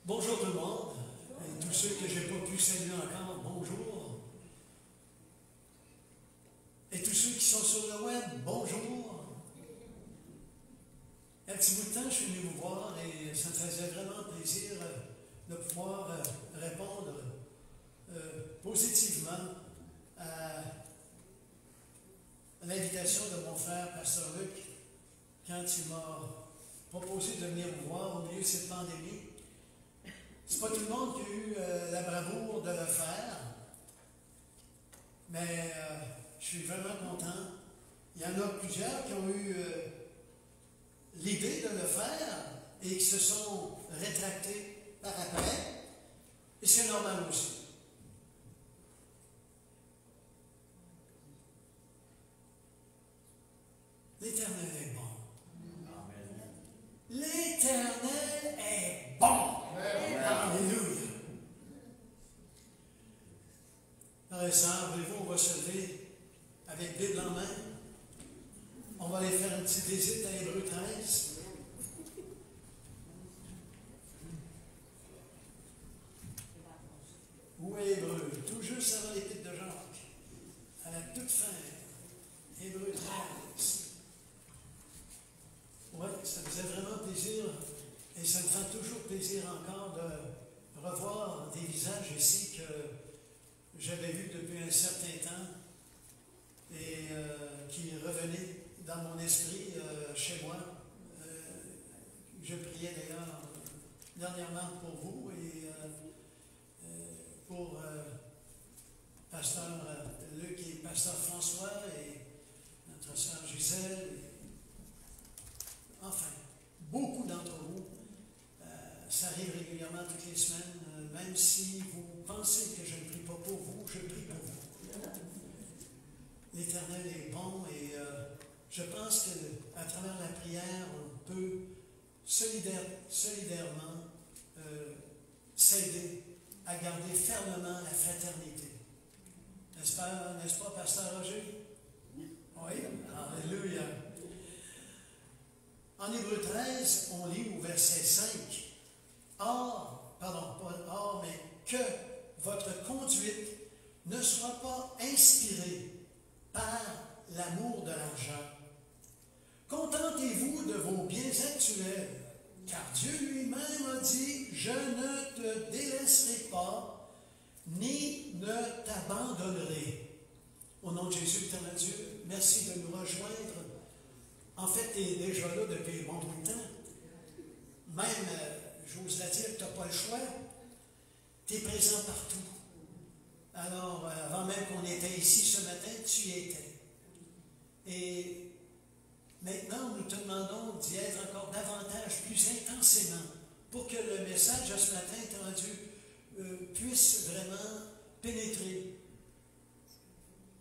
Bonjour tout le monde, et tous ceux que je n'ai pas pu saluer encore, bonjour. Et tous ceux qui sont sur le web, bonjour. Un petit bout de temps, je suis venu vous voir et ça me faisait vraiment plaisir de pouvoir répondre positivement à l'invitation de mon frère, Pasteur Luc, quand il m'a proposé de venir vous voir au milieu de cette pandémie. C'est pas tout le monde qui a eu la bravoure de le faire, mais je suis vraiment content. Il y en a plusieurs qui ont eu l'idée de le faire et qui se sont rétractés par après, et c'est normal aussi. L'Éternel est bon. Amen. L'Éternel est bon. Amen. Alléluia. Frères et sœurs, voulez-vous, on va se lever avec Bible en main. On va aller faire une petite visite à Hébreux 13. Où est Hébreux? Tout juste avant l'Épître de Jacques. À la toute fin. Hébreux 13. Oui, ça me faisait vraiment plaisir, et ça me fait toujours plaisir encore de revoir des visages ici que j'avais vus depuis un certain temps et qui revenaient dans mon esprit chez moi. Je priais d'ailleurs dernièrement pour vous et pour Pasteur Luc et Pasteur François et notre sœur Gisèle. Enfin, beaucoup d'entre vous, ça arrive régulièrement toutes les semaines, même si vous pensez que je ne prie pas pour vous, je prie pour vous. L'Éternel est bon et je pense qu'à travers la prière, on peut solidairement s'aider à garder fermement la fraternité. N'est-ce pas, Pasteur Roger? Oui, alléluia. En Hébreux 13, on lit au verset 5, mais que votre conduite ne soit pas inspirée par l'amour de l'argent. Contentez-vous de vos biens actuels, car Dieu lui-même a dit, je ne te délaisserai pas, ni ne t'abandonnerai. Au nom de Jésus, éternel Dieu, merci de nous rejoindre. En fait, tu es déjà là depuis un bon bout de temps. Même, j'ose la dire, tu n'as pas le choix. Tu es présent partout. Alors, avant même qu'on était ici ce matin, tu y étais. Et maintenant, nous te demandons d'y être encore davantage, plus intensément, pour que le message de ce matin, éternel Dieu, puisse vraiment pénétrer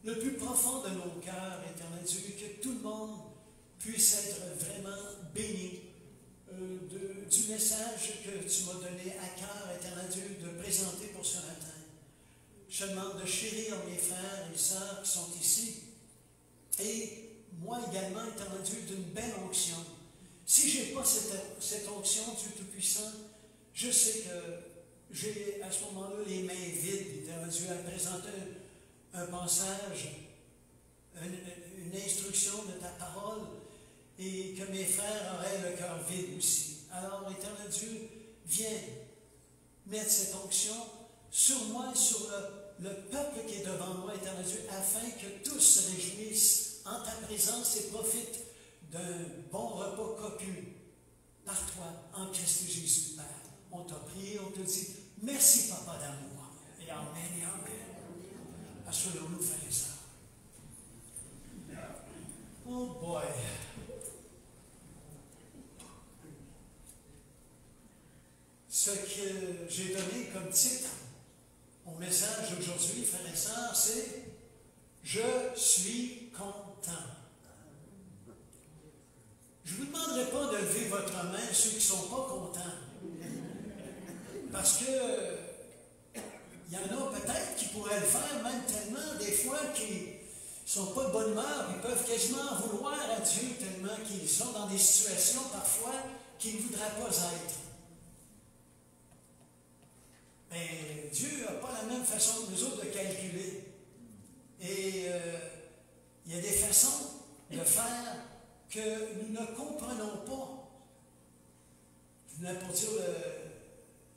le plus profond de nos cœurs, éternel Dieu, que tout le monde puisse être vraiment béni du message que tu m'as donné à cœur, éternel Dieu, de présenter pour ce matin. Je te demande de chérir mes frères et sœurs qui sont ici, et moi également, éternel Dieu, d'une belle onction. Si je n'ai pas cette onction, Dieu Tout-Puissant, je sais que j'ai à ce moment-là les mains vides, éternel Dieu, à présenter un passage, une instruction de ta parole, et que mes frères auraient le cœur vide aussi. Alors, éternel Dieu, viens mettre cette onction sur moi et sur le peuple qui est devant moi, éternel Dieu, afin que tous se réjouissent en ta présence et profitent d'un bon repas copieux par toi, en Christ Jésus, Père. On t'a prié, on te dit, merci, Papa d'amour. Et amen et amen. Assurons-nous, frères et sœurs. Oh boy! Ce que j'ai donné comme titre au message d'aujourd'hui, frères et sœurs, c'est « Je suis content ». Je ne vous demanderai pas de lever votre main, ceux qui ne sont pas contents. Parce que il y en a peut-être qui pourraient le faire, même tellement, des fois, qui ne sont pas de bonne humeur, ils peuvent quasiment vouloir à Dieu, tellement qu'ils sont dans des situations, parfois, qu'ils ne voudraient pas être. Mais Dieu n'a pas la même façon que nous autres de calculer. Et il y a des façons de faire que nous ne comprenons pas. Je ne vais pas dire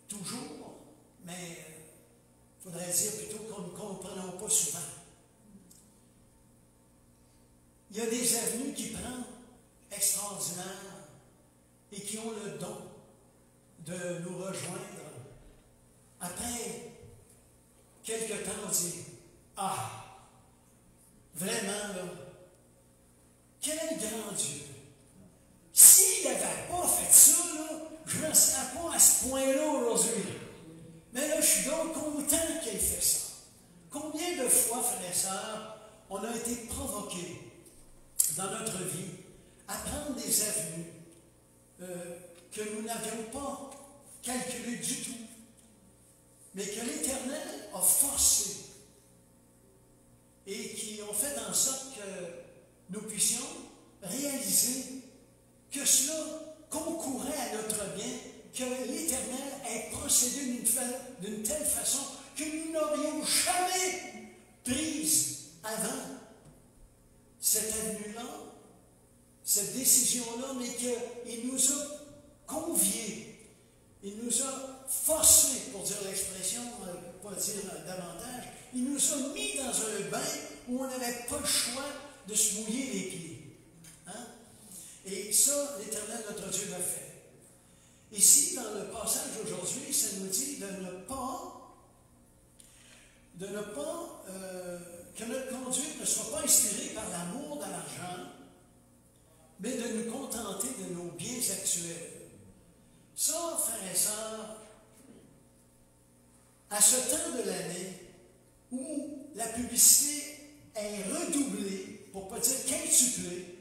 toujours, mais il faudrait dire plutôt qu'on ne comprenons pas souvent. Il y a des avenues qui prennent extraordinaires et qui ont le don de nous rejoindre. Après quelque temps, on dit, ah, vraiment, là, quel grand Dieu! S'il n'avait pas fait ça, là, je ne serais pas à ce point-là aujourd'hui. Mais là, je suis donc content qu'il ait fait ça. Combien de fois, frères et sœurs, on a été provoqués dans notre vie à prendre des avenues que nous n'avions pas calculées du tout, mais que l'Éternel a forcé et qui ont fait en sorte que nous puissions réaliser que cela concourait à notre bien, que l'Éternel ait procédé d'une telle façon que nous n'aurions jamais prise avant cette avenue-là, cette décision-là, mais qu'il nous a conviés, il nous a forcés, pour dire l'expression, pas dire davantage, il nous a mis dans un bain où on n'avait pas le choix de se mouiller les pieds. Hein? Et ça, l'Éternel, notre Dieu, l'a fait. Ici, dans le passage d'aujourd'hui, ça nous dit de ne pas que notre conduite ne soit pas inspirée par l'amour de l'argent, mais de nous contenter de nos biens actuels. Ça, frères et sœurs, à ce temps de l'année où la publicité est redoublée, pour ne pas dire quintuplée,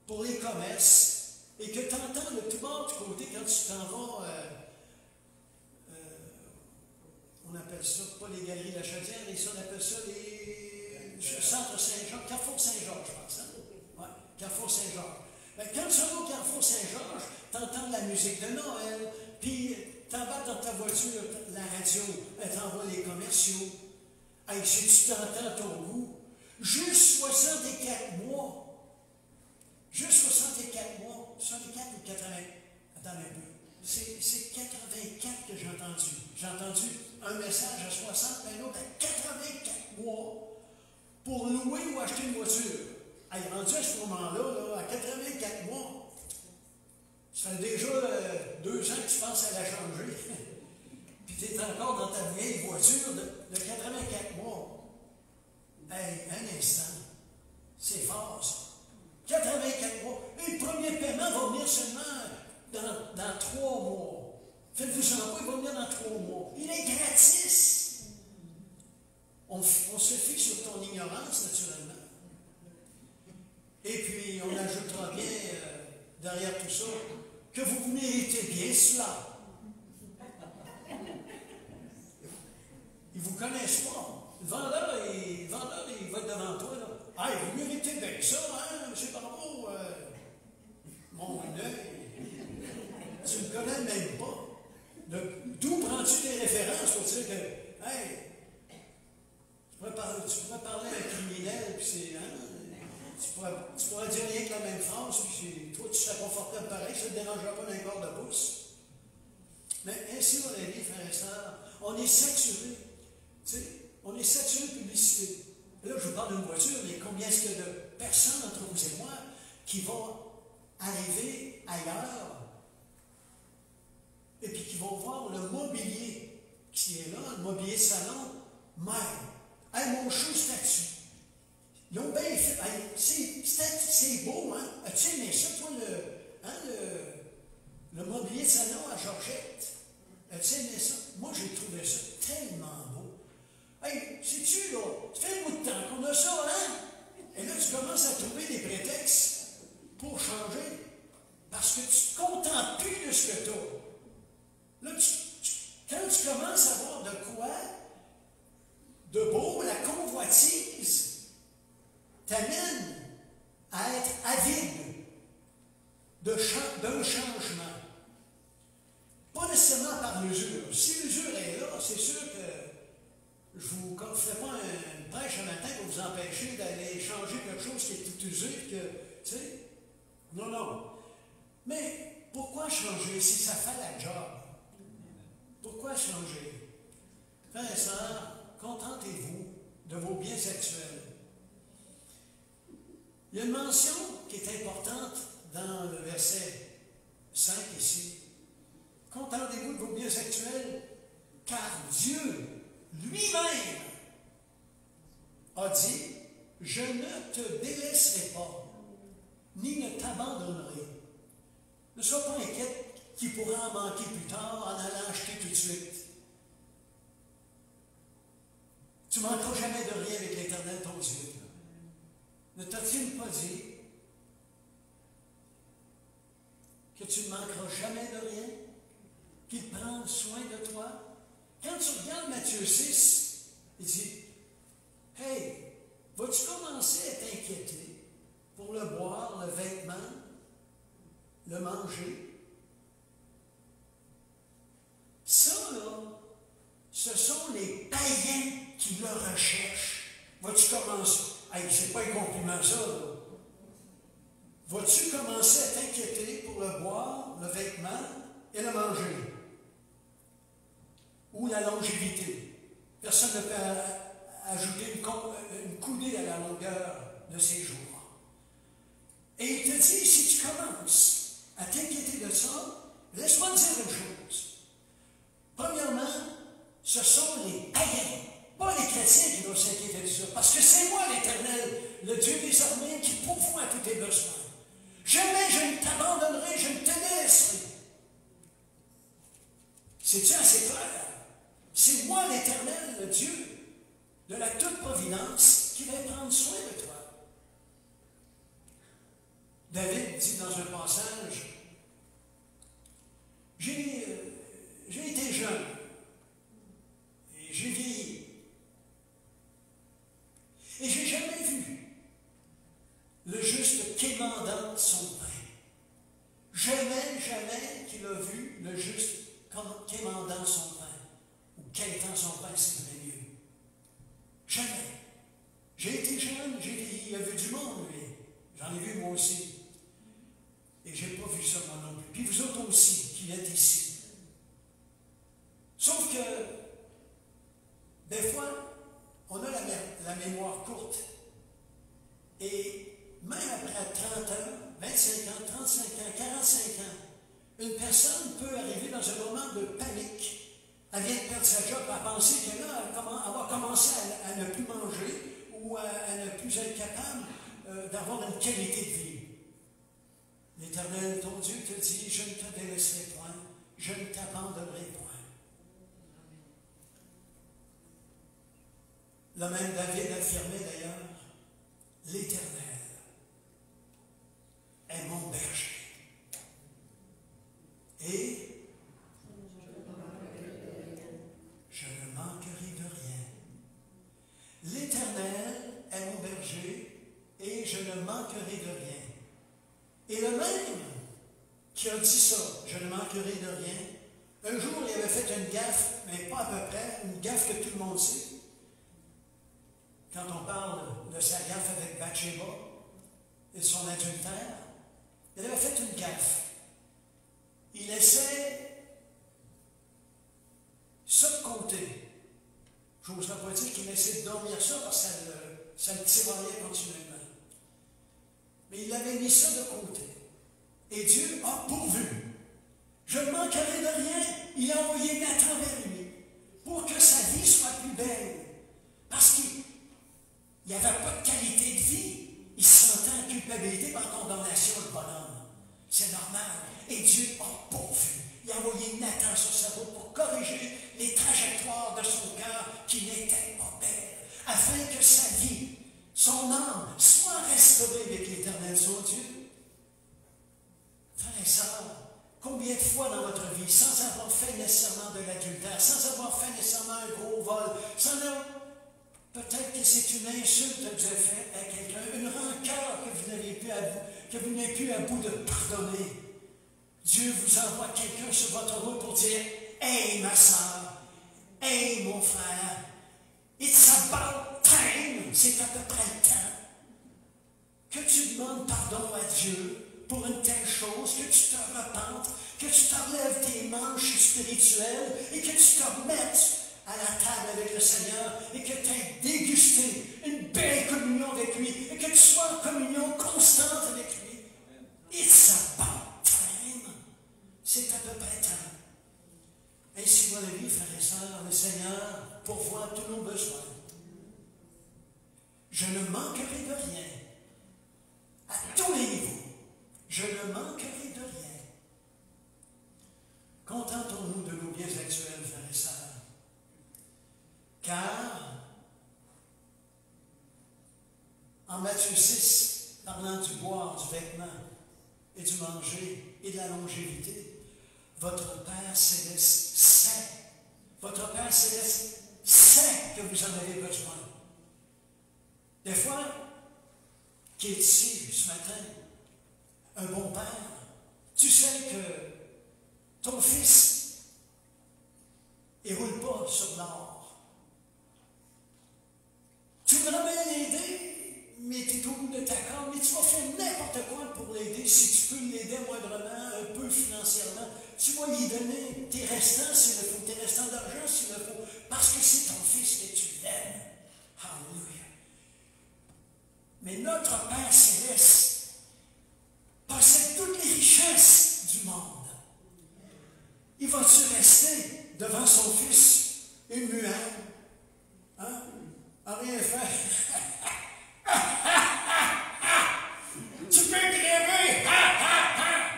pour les commerces, et que tu entends de tout bord du côté quand tu t'en vas, on appelle ça, pas les galeries de la Chaudière, et ça, on appelle ça les centre Saint-Georges, Carrefour Saint-Georges, je pense. Hein? Ouais, Carrefour Saint-Georges. Ben, quand tu vas au Carrefour Saint-Georges, tu entends de la musique de Noël, puis tu embarques dans ta voiture, la radio, elle t'envoie les commerciaux. Hey, si tu t'entends ton goût, juste 64 mois. Juste 64 mois, 64 ou 80, attendez un peu, c'est 84 que j'ai entendu. J'ai entendu un message à 60, un autre à 84 mois pour louer ou acheter une voiture. Hey, rendu à ce moment-là, à 84 mois, ça fait déjà 2 ans que tu penses à la changer. Puis tu es encore dans ta vieille voiture de 84 mois. Hey, un instant, c'est fort ça. 84 mois. Et le premier paiement va venir seulement dans 3 mois. Faites-vous en pas, il va venir dans 3 mois. Il est gratis. On se fie sur ton ignorance, naturellement. Et puis, on ajoutera bien, derrière tout ça, que vous méritez bien cela. Ils ne vous connaissent pas. Le vendeur, il va être devant toi, là. Ah, vous méritez bien ça, hein, M. Barbeau. Mon œil. Tu ne me connais même pas. D'où prends-tu des références pour dire que, hey, tu pourrais parler à un criminel, puis c'est, hein, tu pourrais dire rien que la même phrase, puis toi, tu serais confortable pareil, ça ne te dérangera pas d'un corps de pouce. Mais ainsi va la vie, frères et sœurs. On est saturé. Tu sais, on est saturé de publicité. Là, je vous parle d'une voiture, mais combien est-ce que de personnes entre vous et moi qui vont arriver ailleurs et puis qui vont voir le mobilier qui est là, le mobilier de salon, même. Hey, mon chou statue. Ils ont bien fait. Hey, c'est beau, hein? As-tu aimé ça, toi, le mobilier de salon à Georgette? As-tu aimé ça? Moi, j'ai trouvé ça tellement beau. Hey, sais-tu, là, ça fait un bout de temps qu'on a ça, hein? Et là, tu commences à trouver des prétextes pour changer. Parce que tu ne te contentes plus de ce que tu as. Là, quand tu commences à voir de quoi de beau, la convoitise t'amène à être avide d'un changement. Pas nécessairement par l'usure. Si l'usure est là, c'est sûr je ne vous ferai pas une prêche un matin pour vous empêcher d'aller changer quelque chose qui est tout usé, tu sais. Non, non. Mais pourquoi changer si ça fait la job? Pourquoi changer? Frères et sœurs, contentez-vous de vos biens sexuels. Il y a une mention qui est importante dans le verset 5 ici. Contentez-vous de vos biens sexuels, car Dieu lui-même a dit, je ne te délaisserai pas, ni ne t'abandonnerai. Ne sois pas inquiète qu'il pourra en manquer plus tard en allant acheter tout de suite. Tu ne manqueras jamais de rien avec l'Éternel, ton Dieu. Ne t'a-t-il pas dit que tu ne manqueras jamais de rien? Qu'il prend soin de toi? Quand tu regardes Matthieu 6, il dit, hey, vas-tu commencer à t'inquiéter pour le boire, le vêtement, le manger? Ça, là, ce sont les païens qui le recherchent. Vas-tu commencer? Hey, c'est pas un compliment, ça, là. Vas-tu commencer à t'inquiéter pour le boire, le vêtement et le manger? Ou la longévité? Personne ne peut ajouter une coudée à la longueur de ses jours. Et il te dit, si tu commences à t'inquiéter de ça, laisse-moi te dire une chose. Premièrement, ce sont les païens, pas les chrétiens qui doivent s'inquiéter de ça. Parce que c'est moi l'Éternel, le Dieu des armées, qui pourvoit à tous tes besoins. Jamais je ne t'abandonnerai, je ne te laisserai. C'est-tu assez clair? C'est moi l'Éternel, le Dieu de la toute-providence, qui va prendre soin de toi. David dit dans un passage, j'ai été jeune et j'ai vieilli. Et j'ai jamais vu le juste quémandant son pain. Jamais, jamais qu'il a vu le juste quémandant son pain. Ou quêtant son pain, c'est très mieux. Jamais. J'ai été jeune, j'ai vieilli. Il a vu du monde, lui. J'en ai vu moi aussi. Et je n'ai pas vu ça moi non plus. Puis vous autres aussi, qui êtes ici. Sauf que, des fois, on a la mémoire courte. Et même après 30 ans, 25 ans, 35 ans, 45 ans, une personne peut arriver dans un moment de panique. Elle vient de perdre sa job, à penser que là, elle va commencer à ne plus manger ou à ne plus être capable d'avoir une qualité de vie. L'Éternel, ton Dieu, te dit, je ne te délaisserai point, je ne t'abandonnerai point. Le même David affirmait d'ailleurs, l'Éternel est mon berger. Et je ne manquerai de rien. L'Éternel est mon berger et je ne manquerai de rien. Et le même qui a dit ça, je ne manquerai de rien, un jour il avait fait une gaffe, mais pas à peu près, une gaffe que tout le monde sait. Quand on parle de sa gaffe avec Bathsheba et son adultère, il avait fait une gaffe. Il laissait ça de côté. Je n'oserais pas dire qu'il laissait dormir ça parce que ça le tiraillait continuellement. Mais il avait mis ça de côté. Et Dieu a pourvu. Je ne manquerai de rien. Il a envoyé Nathan vers lui pour que sa vie soit plus belle. Parce qu'il n'y avait pas de qualité de vie. Il se sentait en culpabilité, en condamnation, le bonhomme. C'est normal. Et Dieu a pourvu. Il a envoyé Nathan sur sa route pour corriger les trajectoires de son cœur qui n'étaient pas belles, afin que sa vie, son âme, soit restaurée avec l'Éternel, son Dieu. Frères et sœurs, combien de fois dans votre vie, sans avoir fait nécessairement de l'adultère, sans avoir fait nécessairement un gros vol, sans avoir... Peut-être que c'est une insulte que vous avez faite à quelqu'un, une rancœur que vous n'avez plus à bout de pardonner. Dieu vous envoie quelqu'un sur votre route pour dire « Hey, ma soeur, hey, mon frère, It's about time. C'est à peu près le temps que tu demandes pardon à Dieu pour une telle chose, que tu te repentes, que tu t'enlèves tes manches spirituelles et que tu te remettes à la table avec le Seigneur et que tu aies dégusté une belle communion avec lui et que tu sois en communion constante avec lui. It's about time. C'est à peu près temps. Ainsi va la vie, frères et sœurs, le Seigneur pourvoit tous nos besoins. Je ne manquerai de rien. À tous les niveaux. Je ne manquerai de rien. Contentons-nous de nos biens actuels, frères et sœurs. Car, en Matthieu 6, parlant du boire, du vêtement et du manger et de la longévité, votre Père Céleste sait, votre Père Céleste sait que vous en avez besoin. Des fois, qui est ici ce matin, un bon père, tu sais que ton fils ne roule pas sur l'or. Tu voudrais bien l'aider, mais tu es au bout de ta corde, mais tu vas faire n'importe quoi pour l'aider, si tu peux l'aider moindrement, un peu financièrement. Tu vas lui donner tes restants s'il le faut, tes restants d'argent s'il le faut, parce que c'est ton fils que tu l'aimes. Alléluia. Mais notre Père Céleste possède toutes les richesses du monde. Il va-tu rester devant son fils et muet? Hein? À rien faire. Tu peux crever!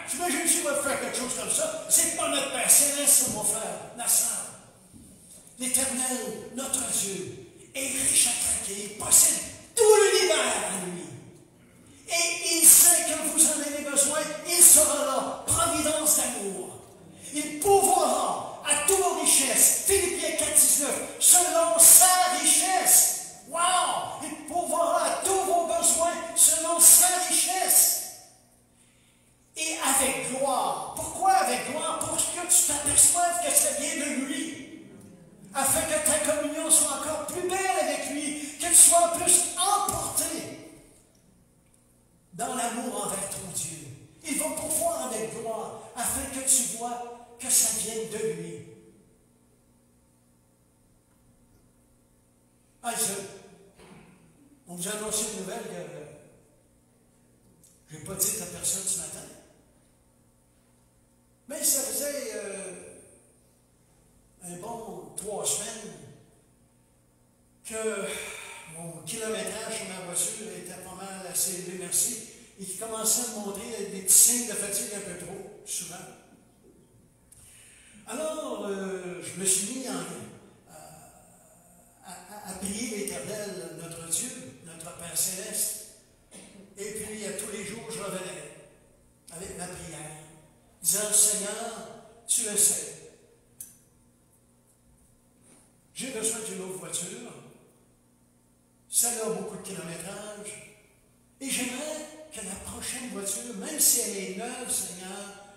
J'imagine que tu vas faire quelque chose comme ça. C'est pas notre Père Céleste, mon frère, ma soeur. L'Éternel, notre Dieu, est riche à craquer. Il possède tout l'univers à lui. Et il sait que vous en avez besoin. Il sera là. Providence d'amour. Il pourvoira à toutes vos richesses. Philippiens 4,19. Selon sa richesse. Wow! Il pourvoira à tous vos besoins selon sa richesse. Et avec gloire. Pourquoi avec gloire? Pour que tu t'aperçoives que ça vient de lui. Afin que ta communion soit encore plus belle avec lui. Que tu sois plus emporté dans l'amour envers ton Dieu. Il va pourvoir avec gloire, afin que tu vois que ça vienne de lui. On vous a annoncé une nouvelle que je n'ai pas dit à personne ce matin. Mais ça faisait un bon 3 semaines que mon kilométrage sur ma voiture était pas mal assez élevé, merci, et qui commençait à me montrer des petits signes de fatigue un peu trop, souvent. Alors, je me suis mis à prier l'Éternel, notre Dieu, notre Père Céleste, et puis à tous les jours, je revenais avec ma prière, disant, Seigneur, tu le sais, j'ai besoin d'une autre voiture. Ça a beaucoup de kilométrage. Et j'aimerais que la prochaine voiture, même si elle est neuve, Seigneur,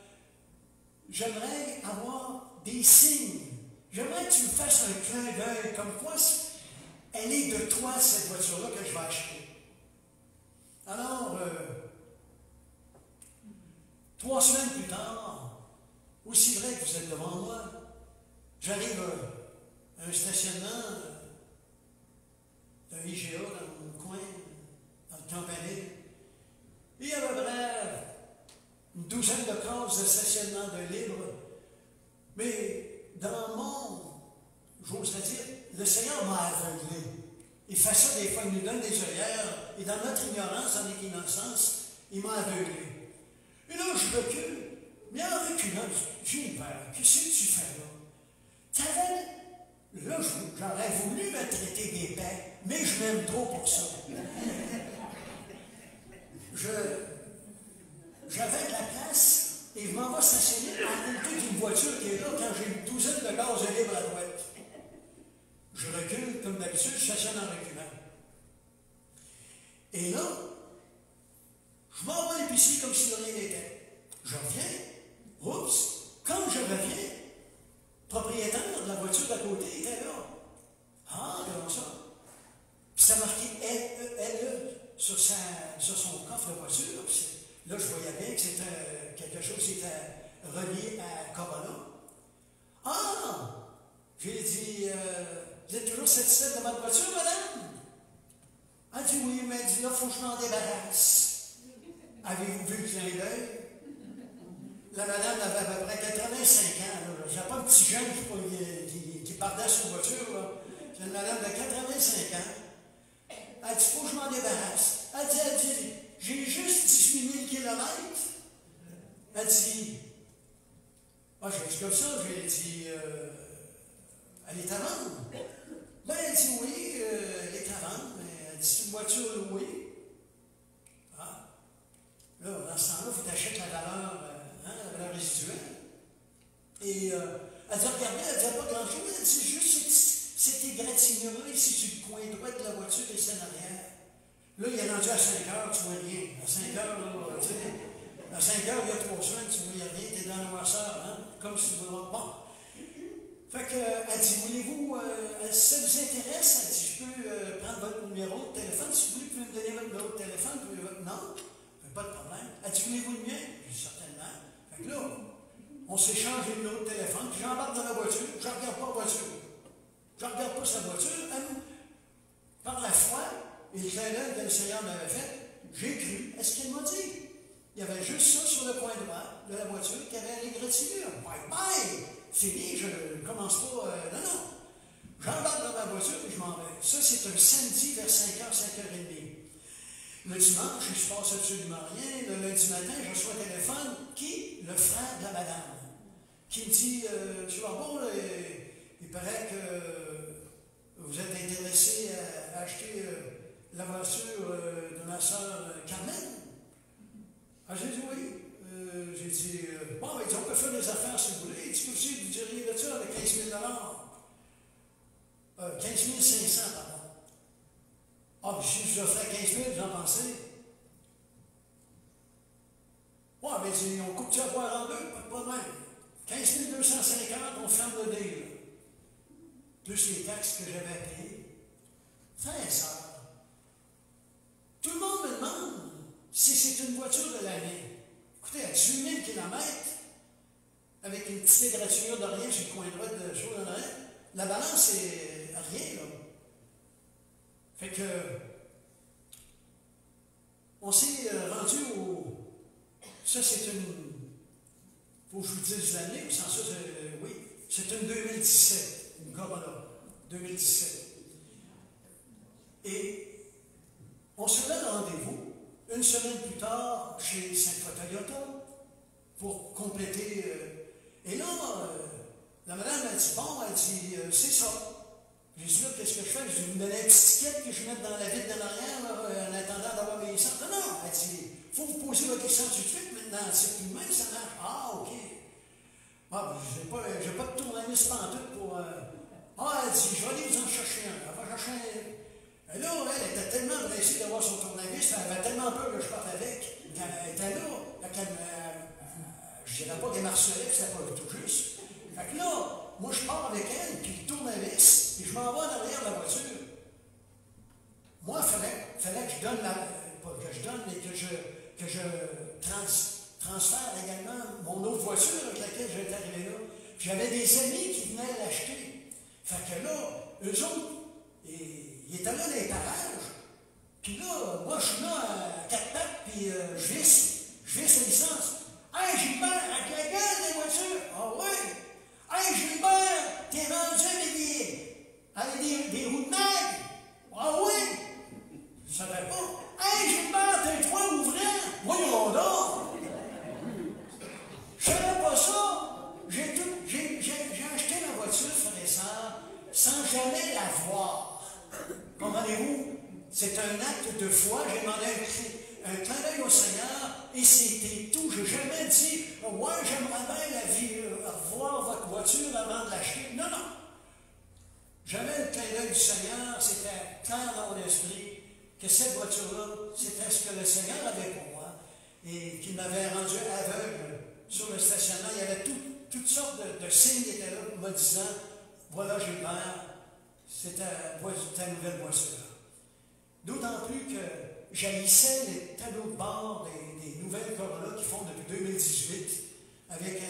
j'aimerais avoir des signes. J'aimerais que tu me fasses un clin d'œil, comme quoi elle est de toi, cette voiture-là, que je vais acheter. Alors, 3 semaines plus tard, aussi vrai que vous êtes devant moi, j'arrive à un stationnement d'un IGA dans mon coin, dans le Campanile. Et il y avait une douzaine de cases de stationnement de libre. Mais dans mon, j'oserais dire, le Seigneur m'a aveuglé. Il fait ça des fois, il nous donne des œillères, et dans notre ignorance, dans notre innocence, il m'a aveuglé. Et là, je recule, mais en reculant, j'ai peur. Qu'est-ce que tu fais là? Là, j'aurais voulu me traiter d'épais, mais je m'aime trop pour ça. J'avais de la place et je m'en vais stationner à côté d'une voiture qui est là quand j'ai une douzaine de gaz libres à droite. Je recule, comme d'habitude, je stationne en reculant. Et là, je m'en vais à l'épicerie comme si de rien n'était. Je reviens, oups, quand je reviens, le propriétaire de la voiture d'à côté était là. Ah, comment ça? que c'est quelque chose qui était relié à Corona. Ah! J'ai dit, vous êtes toujours satisfaite de votre voiture, madame? Elle dit oui, mais elle dit là, il faut que je m'en débarrasse. Avez-vous vu le clin d'œil? La madame avait à peu près 85 ans. Je n'ai pas un petit jeune qui partait sur la voiture. C'est une madame de 85 ans. Elle dit, il faut que je m'en débarrasse. Elle dit, j'ai juste 18 000 kilomètres. Elle dit, ah, j'ai dit comme ça, j'ai dit, elle est à vendre. Ben, elle dit oui, elle est à vendre, mais elle dit, c'est une voiture louée. Ah, là, dans ce temps-là, il faut que tu achètes la valeur, la valeur résiduelle. Et elle dit, regardez, elle dit pas grand-chose, elle dit juste cette égratignure-là ici sur le coin droit de la voiture et c'est en arrière. Là, il est rendu à 5 heures, tu vois rien. À 5 heures, là, tu sais, à 5 heures, il y a 3 semaines, tu vois rien, tu es dans la noirceur, hein, comme si tu voulais. Bon. Fait qu'elle dit, voulez-vous, si ça vous intéresse, elle dit, je peux prendre votre numéro de téléphone, si vous voulez, vous pouvez me donner votre numéro de téléphone, non, pas de problème. Elle dit, voulez-vous le mien? Je dis, certainement. Fait que là, on s'échange les numéros de téléphone, puis j'embarque dans la voiture, je ne regarde pas la voiture. Je ne regarde pas sa voiture, par la foi, et le clin d'œil que le Seigneur m'avait fait, j'ai cru à ce qu'il m'a dit. Il y avait juste ça sur le coin droit de la voiture qui avait l'égratignure. Bye bye! Fini, je ne commence pas. Non. J'embarque dans ma voiture et je m'en vais. Ça, c'est un samedi vers 5h, 5h30. Le dimanche, il ne se passe absolument rien. Le lundi matin, je reçois un téléphone qui? Le frère de la madame. Qui me dit, tu vas bon, il paraît que vous êtes intéressé à acheter la voiture de ma soeur Carmen. Ah, j'ai dit oui. J'ai dit, bon, il dit, on peut faire des affaires si vous voulez. Il dit, aussi, vous diriez de ça avec 15 000 15 500, pardon. Ah, puis si je offrais 15 000, j'en pensais. Ouais, mais on coupe-tu à boire en deux? Pas de problème. 15 250, on ferme le deal. Plus les taxes que j'avais à payer. Frère et sœur, tout le monde me demande si c'est une voiture de l'année. Écoutez, à 18 000 km, avec une petite égratignure de rien sur le coin droit de chose en arrière, la balance, c'est rien, là. Fait que, on s'est rendu au... Ça, c'est une... Faut que je vous dise l'année, sans ça, oui. C'est une 2017, une Corona, 2017. Et on se donne rendez-vous une semaine plus tard chez Sainte-Foy Toyota pour compléter. Et là, la madame a dit, bon, elle dit, c'est ça. J'ai dit, là, qu'est-ce que je fais? Je vais vous donner un petit ticket que je mette dans la vitre de l'arrière, en attendant d'avoir mes licences. Non, elle dit, il faut vous poser votre question tout de suite, maintenant, c'est plus de même, ça marche. Ah, OK. Ah, je n'ai pas de tournevis pantoute pour... Ah, elle dit, je vais aller vous en chercher un. Elle va chercher un... Et là, elle était tellement blessée d'avoir son tournevis, elle avait tellement peur que je parte avec. Elle était là. Je ne dirais pas qu'elle marcelait, que c'était pas tout juste. Fait que là, moi, je pars avec elle, puis le tournevis, puis je m'en vais en arrière de la voiture. Moi, il fallait que je donne pas que je donne, mais que je transfère également mon autre voiture avec laquelle j'étais arrivé là. Puis j'avais des amis qui venaient l'acheter. Fait que là, eux autres, ils étaient là dans les parages. Puis là, moi, je suis là à quatre pattes, puis je visse la licence. Hey, Gilbert, avec la gueule des voitures. Ah ouais? Hey, Gilbert, t'es rendu avec des roues de mag. Ah oui? Je ne savais pas. Hey, Gilbert, t'as un toit ouvrant. Voyons donc. Je ne savais pas ça. J'ai acheté ma voiture, frère et sœur, sans jamais la voir. Comprenez-vous? C'est un acte de foi. J'ai demandé un clin d'œil au Seigneur et c'était tout. Je n'ai jamais dit, ouais, j'aimerais bien revoir votre voiture avant de l'acheter. Non, non. Jamais le clin d'œil du Seigneur, c'était clair dans mon esprit que cette voiture-là, c'était ce que le Seigneur avait pour moi et qu'il m'avait rendu aveugle sur le stationnement. Il y avait toutes sortes de signes qui étaient là me disant, voilà Gilbert, c'était ta nouvelle voiture. D'autant plus que j'haïssais les tableaux de bord des nouvelles Corolla qui font depuis 2018, avec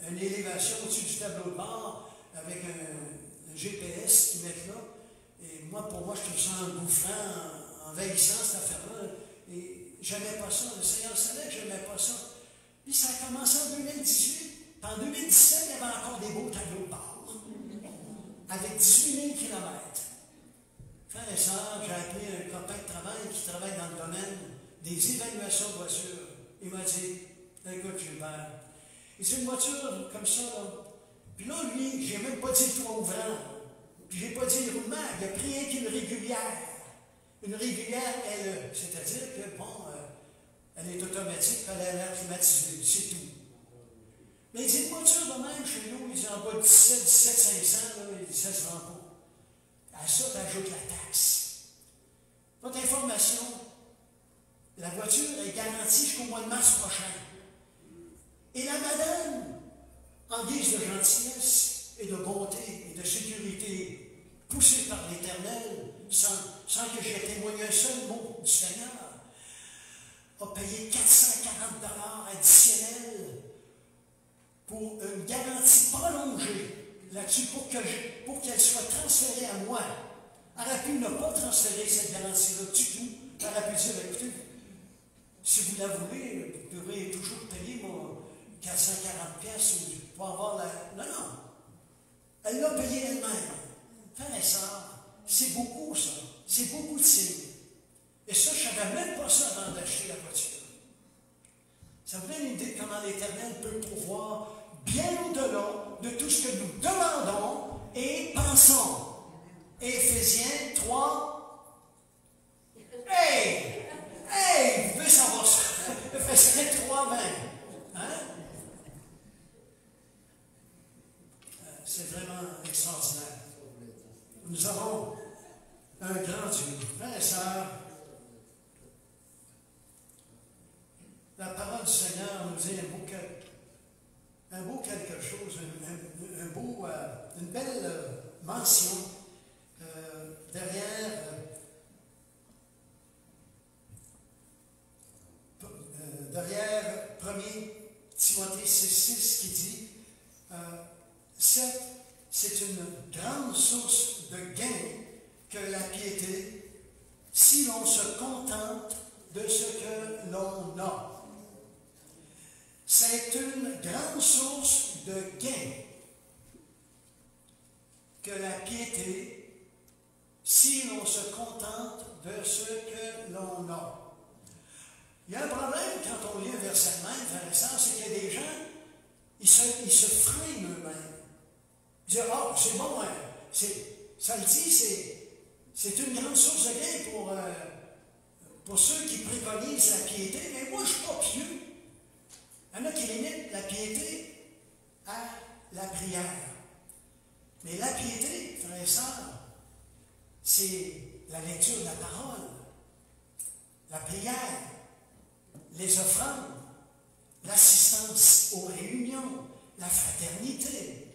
une élévation au-dessus du tableau de bord, avec un GPS qu'ils mettent là. Et moi, pour moi, je trouve ça engouffrant, envahissant, cette affaire-là. Et j'aimais pas ça. Le Seigneur savait que j'aimais pas ça. Puis ça a commencé en 2018. Puis en 2017, il y avait encore des beaux tableaux de bord, avec 18 000 kilomètres. Frères et sœurs, j'ai appelé un copain de travail qui travaille dans le domaine des évaluations de voitures. Il m'a dit, écoute Gilbert, c'est une voiture comme ça, là. Puis là, lui, j'ai même pas dit le toit ouvrant. Puis j'ai pas dit le roulement, il a pris un qu'une régulière. Une régulière LE, c'est-à-dire que, bon, elle est automatique, elle a l'air climatisée, c'est tout. Mais il dit, une voiture de même chez nous, ils en bas de 17 500, là, ça ne se vend pas. À ça, tu ajoutes la taxe. Votre information, la voiture est garantie jusqu'au mois de mars prochain. Et la madame, en guise de gentillesse et de bonté et de sécurité, poussée par l'Éternel, sans que j'aie témoigné un seul mot du Seigneur, a payé 440 $ additionnels pour une garantie prolongée là-dessus pour qu'elle soit transférée à moi. Elle aurait pu ne pas transférer cette garantie-là du tout. Elle aurait pu dire, écoutez, si vous la voulez, vous pourrez toujours payer mon 440 pièces pour avoir la... Non, non. Elle l'a payé elle-même. Frères et sœurs, c'est beaucoup ça. C'est beaucoup de signes. Et ça, je ne savais même pas ça avant d'acheter la voiture. Ça vous donne une idée de comment l'Éternel peut pouvoir bien au-delà de tout ce que nous demandons et pensons. Éphésiens 3. Hey! Hey! Vous pouvez savoir ça. Éphésiens 3, 20. Hein? C'est vraiment extraordinaire. Nous avons un grand Dieu. Frères et sœurs, la parole du Seigneur nous dit un beau quelque chose, une belle mention derrière 1 Timothée 6,6 qui dit c'est une grande source de gain que la piété si l'on se contente de ce que l'on a. C'est une grande source de gain que la piété si l'on se contente de ce que l'on a. Il y a un problème quand on lit un verset de même, frères et sœurs, c'est qu'il y a des gens, ils se freinent eux-mêmes. Ils disent, ah, c'est bon, ça le dit, c'est une grande source de gain pour ceux qui préconisent la piété, mais moi je ne suis pas pieux. Il y en a qui limitent la piété à la prière. Mais la piété, frères et sœurs, c'est la lecture de la parole, la prière, les offrandes, l'assistance aux réunions, la fraternité,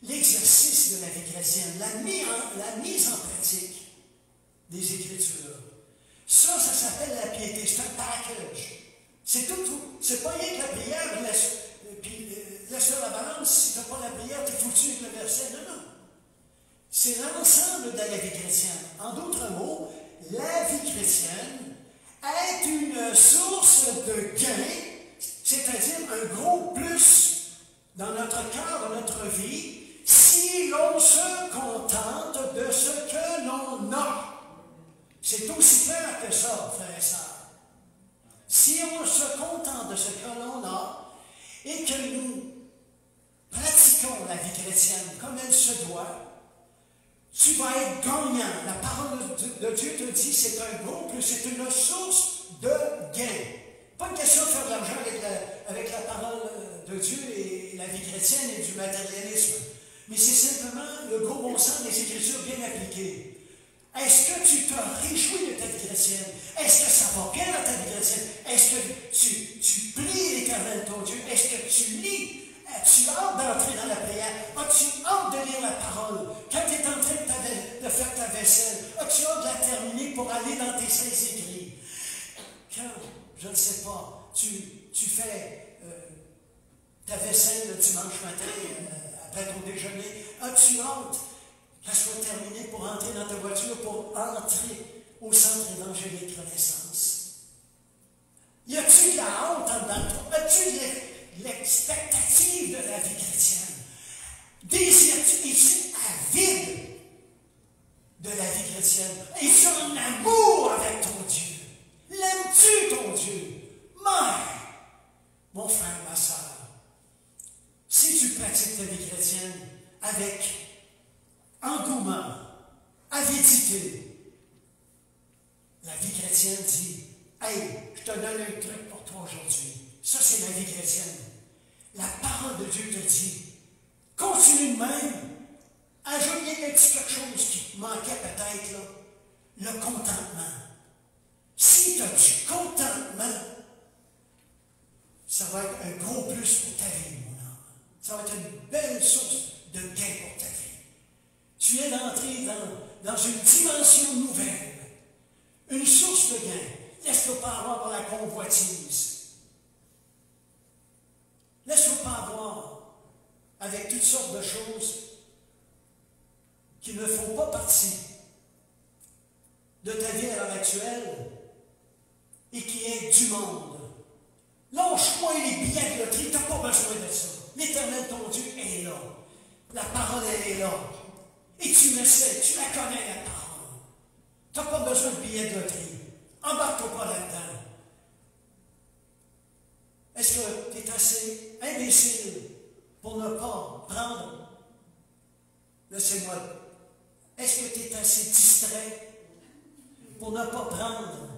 l'exercice de la vie chrétienne, la mise en pratique des Écritures. Ça s'appelle la piété, c'est un package. C'est tout. C'est pas rien que la prière, laisse faire la balance, si tu n'as pas la prière, tu es foutu avec le verset. Non, non. C'est l'ensemble de la vie chrétienne. En d'autres mots, la vie chrétienne est une source de gain, c'est-à-dire un gros plus dans notre cœur, dans notre vie, si l'on se contente de ce que l'on a. C'est aussi clair que ça, frères et sœurs. Si on se contente de ce que l'on a et que nous pratiquons la vie chrétienne comme elle se doit, tu vas être gagnant. La parole de Dieu te dit c'est un gros plus, c'est une source de gain. Pas une question de faire de l'argent avec la parole de Dieu et la vie chrétienne et du matérialisme, mais c'est simplement le gros bon sens des Écritures bien appliquées. Est-ce que tu te réjouis de ta vie chrétienne? Est-ce que ça va bien dans ta vie chrétienne? Est-ce que tu pries l'Éternel ton Dieu? Est-ce que tu lis? Tu as hâte d'entrer dans la prière? As-tu hâte de lire la parole? Quand tu es en train de faire ta vaisselle, as-tu hâte de la terminer pour aller dans tes saints écrits? quand, je ne sais pas, tu fais ta vaisselle le dimanche matin, après ton déjeuner, as-tu hâte qu'elle soit terminée pour entrer dans ta voiture, pour entrer au centre évangélique Renaissance? Y a-tu de la honte en dedans de toi? As-tu de l'expectative de la vie chrétienne? Désires-tu, es-tu avide de la vie chrétienne? Es-tu en amour avec ton Dieu? L'aimes-tu ton Dieu? Mais, mon frère, ma soeur, si tu pratiques ta vie chrétienne avec engouement, avidité, la vie chrétienne dit, hey, je te donne un truc pour toi aujourd'hui. Ça, c'est la vie chrétienne. La parole de Dieu te dit, continue de même. Ajoute quelque chose qui te manquait peut-être, là. Le contentement. Si tu as du contentement, ça va être un gros plus pour ta vie, mon âme. Ça va être une belle source de gain pour ta vie. Tu viens d'entrer dans une dimension nouvelle, une source de gain. Laisse-toi pas avoir par la convoitise. Laisse-toi pas avoir avec toutes sortes de choses qui ne font pas partie de ta vie à l'heure actuelle et qui est du monde. Lâche-moi les billets de loterie, tu n'as pas besoin de ça. L'Éternel, ton Dieu, est là. La parole, elle est là. Et tu le sais, tu la connais, la parole. Tu n'as pas besoin de billets de loterie. Embarque-toi pas là-dedans. Est-ce que tu es assez imbécile pour ne pas prendre, laissez-moi, est-ce que tu es assez distrait pour ne pas prendre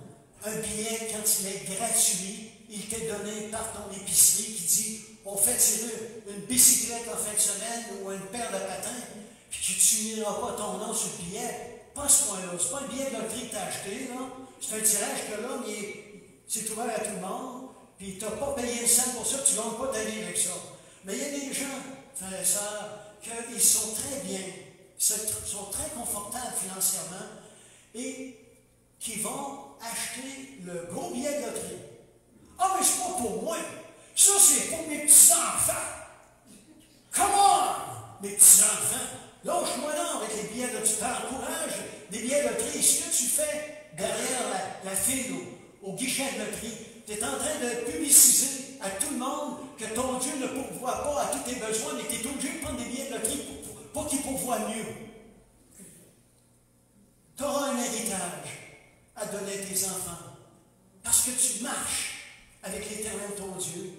un billet quand il est gratuit, il t'est donné par ton épicerie qui dit, on fait tirer une bicyclette en fin de semaine ou une paire de patins, puis que tu n'iras pas ton nom sur le billet, pas à ce point-là. C'est pas un billet de loterie que tu as acheté, là. C'est un tirage que là, c'est ouvert à tout le monde, puis tu n'as pas payé une scène pour ça, tu ne gagnes pas ta vie avec ça. Mais il y a des gens, frères et sœurs, qu'ils sont très bien, sont très confortables financièrement, et qui vont acheter le gros billet de loterie. Ah, mais c'est pas pour moi. Ça, c'est pour mes petits-enfants. Come on, mes petits-enfants. Lâche-moi donc avec les billets de loterie. T'encourages des billets de loterie. Ce que tu fais derrière la file au guichet de loterie, tu es en train de publiciser à tout le monde que ton Dieu ne pourvoit pas à tous tes besoins, mais tu es obligé de prendre des billets de loterie pour qu'il pourvoie mieux. Tu auras un héritage à donner à tes enfants parce que tu marches avec l'Éternel ton Dieu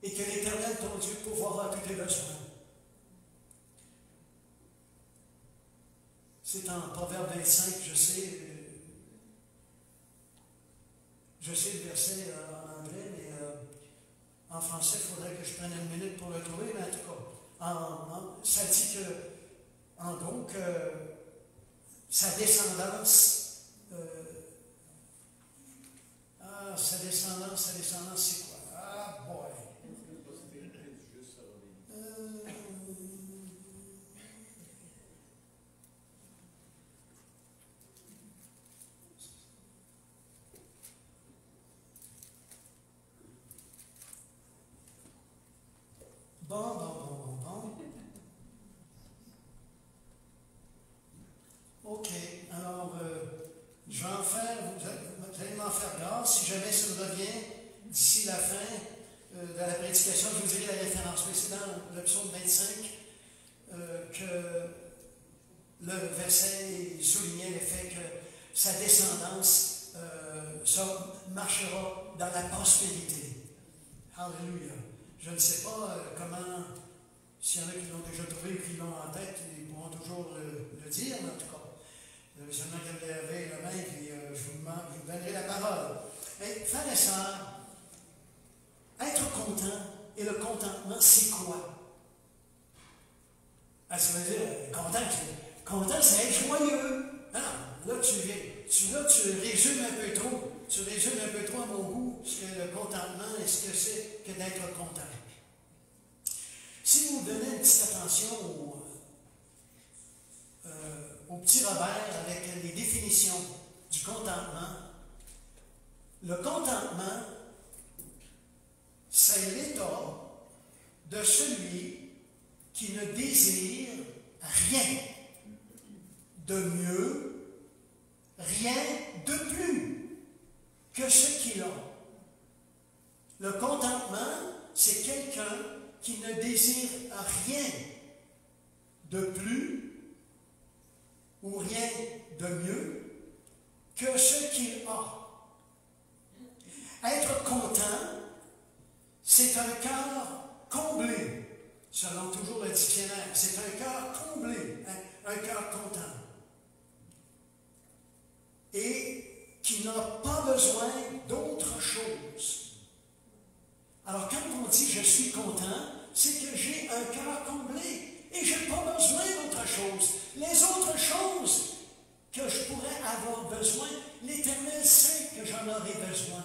et que l'Éternel ton Dieu pourvoira tous tes besoins. C'est en Proverbe 25, je sais le verset en anglais, mais en français, il faudrait que je prenne une minute pour le trouver, mais en tout cas, ça dit que, en gros, que sa descendance, c'est quoi? Ah, boy! Bon. OK. Alors, je vais en faire, vous allez m'en faire grâce. Si jamais ça me revient d'ici la fin de la prédication, je vous dirai la référence. Mais c'est dans le psaume 25 que le verset soulignait le fait que sa descendance marchera dans la prospérité. Alléluia. Je ne sais pas comment, s'il y en a qui l'ont déjà trouvé ou qui l'ont en tête, ils pourront toujours le dire, mais en tout cas. Seulement que vous avez la main, puis je vous donnerai la parole. Mais, frères et sœurs, être content et le contentement, c'est quoi? Ah, ça veut dire, content, c'est être joyeux. Non, là, tu résumes un peu trop. Tu résumes un peu trop à mon goût ce que le contentement et ce que c'est que d'être content. Si vous donnez une petite attention au petit Robert avec les définitions du contentement, Le contentement, c'est l'état de celui qui ne désire rien de mieux, rien de plus que ce qu'il a. Le contentement, c'est quelqu'un qui ne désire rien de plus ou rien de mieux que ce qu'il a. Être content, c'est un cœur comblé, selon toujours le dictionnaire. C'est un cœur comblé, un cœur content. Et qui n'a pas besoin d'autre chose. Alors quand on dit « je suis content », c'est que j'ai un cœur comblé et je n'ai pas besoin d'autre chose. Les autres choses que je pourrais avoir besoin, l'Éternel sait que j'en aurai besoin.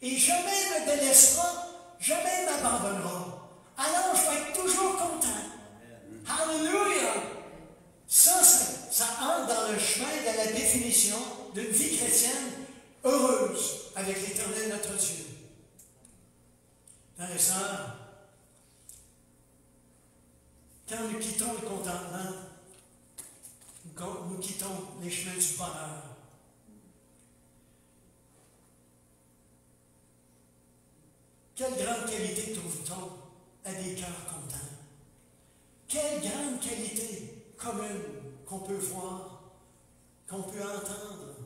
Et jamais ne me délaissera, jamais ne m'abandonnera. Alors je vais être toujours content. Alléluia! Ça entre dans le chemin de la définition d'une vie chrétienne heureuse avec l'Éternel notre Dieu. Frères et sœurs, quand nous quittons le contentement, nous quittons les chemins du bonheur. Quelle grande qualité trouve-t-on à des cœurs contents? Quelle grande qualité commune qu'on peut voir, qu'on peut entendre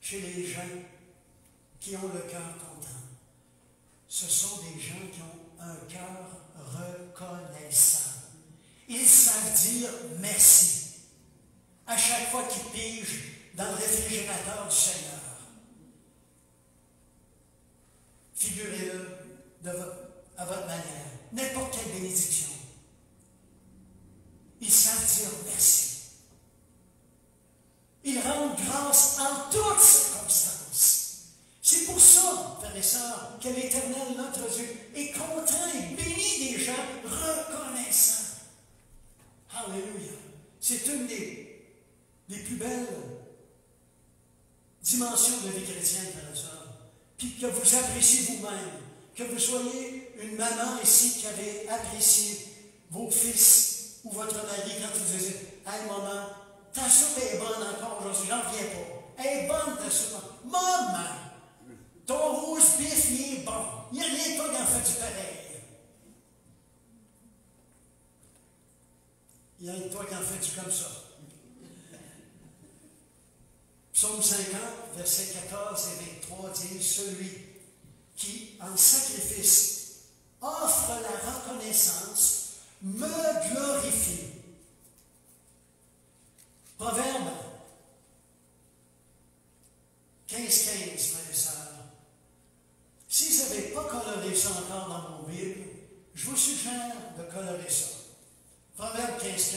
chez les gens qui ont le cœur content. Ce sont des gens qui ont un cœur reconnaissant. Ils savent dire merci à chaque fois qu'ils pigent dans le réfrigérateur du Seigneur. Figurez-le à votre manière, n'importe quelle bénédiction. Ils savent dire merci. Ils rendent grâce en toutes circonstances. C'est pour ça, frères et sœurs, que l'Éternel, notre Dieu, est content et bénit des gens reconnaissants. Alléluia. C'est une des plus belles dimensions de la vie chrétienne, frères et sœurs. Puis que vous appréciez vous-même, que vous soyez une maman ici qui avait apprécié vos fils ou votre mari quand vous dites « Hey maman, ta soupe est bonne encore aujourd'hui, j'en reviens pas. Elle est bonne ta soupe. Maman, ton rose bif, il est bon. Il n'y a rien de toi qui en fait du pareil. Il y a rien de toi qui en fait du comme ça. » Psaume 50, versets 14 et 23 dit « Celui qui, en sacrifice, offre la reconnaissance, me glorifie. » Proverbe 15, 15, frères et sœurs. Si vous n'avez pas coloré ça encore dans vos Bibles, je vous suggère de colorer ça. Proverbe 15, 15.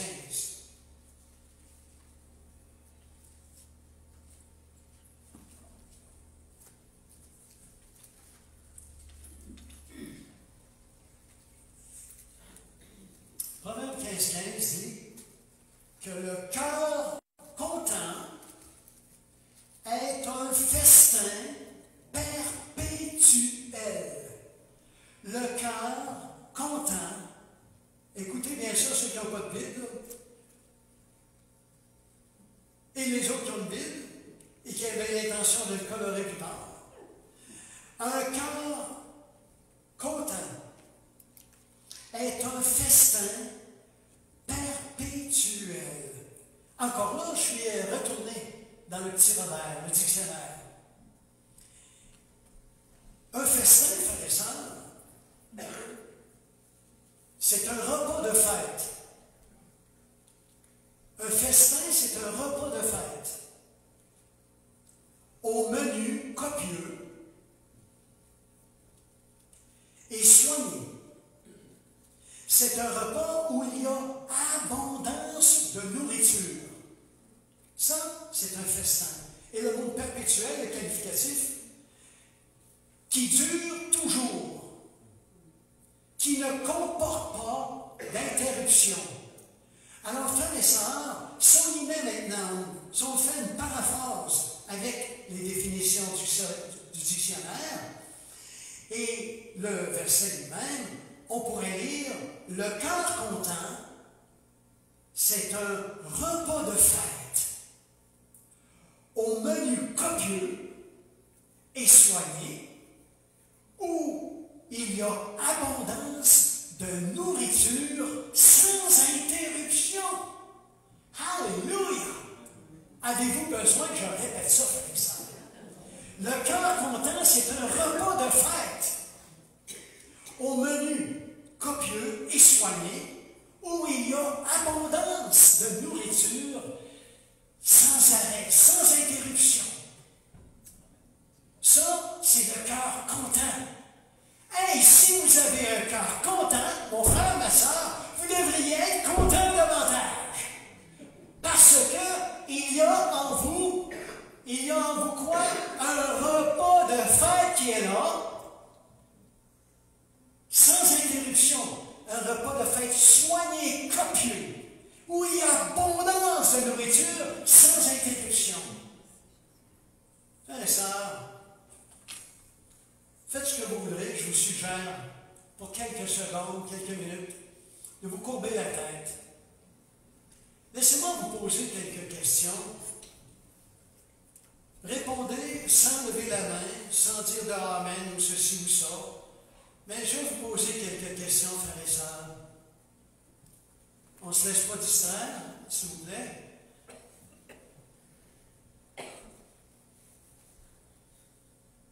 Proverbe 15, 15 dit que le cœur content est un festin perpétuel. Le cœur content, écoutez bien ça, ceux qui n'ont pas de Bible, et les autres qui ont une Bible, et qui avaient l'intention de le colorer plus tard. Un cœur content est un festin perpétuel. Encore là, je suis retourné dans le petit Robert, le dictionnaire. Un festin, frères et sœurs, c'est un repas de fête. Un festin, c'est un repas de fête. Au menu copieux et soigné. C'est un repas où il y a abondance de nourriture. Ça, c'est un festin. Et le mot perpétuel, le qualificatif, qui dure toujours, qui ne comporte pas d'interruption. Alors, frères et sœurs, si on y met maintenant, si on fait une paraphrase avec les définitions dictionnaire. Et le verset lui-même, on pourrait lire « Le cœur content, c'est un repas de fête, au menu copieux et soigné, où il y a abondance de nourriture sans interruption. » Alléluia! Avez-vous besoin que je répète ça, frère et sœur? Le cœur content, c'est un repas de fête, au menu copieux et soigné, où il y a abondance de nourriture sans arrêt, sans interruption. Ça, c'est le cœur content. Hey, si vous avez un cœur content, mon frère, ma soeur, vous devriez être content davantage. Parce que il y a en vous quoi? Un repas de fête qui est là, sans interruption. Un repas de fête soigné, copieux, où il y a abondance de nourriture, sans interruption. Frères et sœurs, faites ce que vous voudrez, je vous suggère, pour quelques secondes, quelques minutes, de vous courber la tête. Laissez-moi vous poser quelques questions. Répondez sans lever la main, sans dire de Amen ou ceci ou ça. Mais je vais vous poser quelques questions, frères et sœurs. On ne se laisse pas distraire, s'il vous plaît.